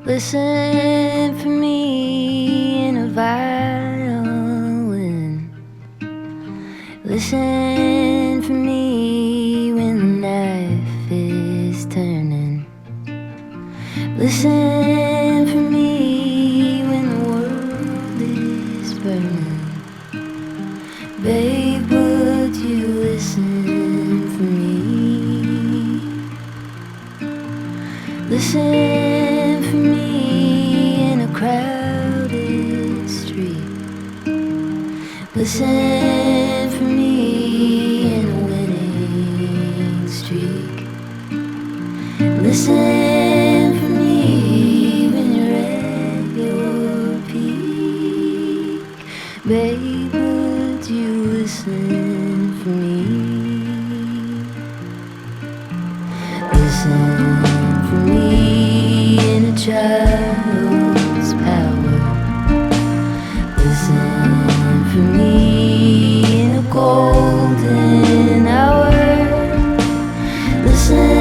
Listen for me in a violin. Listen for me when the knife is turning. Listen for me when the world is burning. Babe, would you listen for me? Listen for me in a crowded street. Listen for me in a winning streak. Listen for me when you're at your peak. Babe, would you listen for me? Listen for me in a child's power. Listen for me in a golden hour. Listen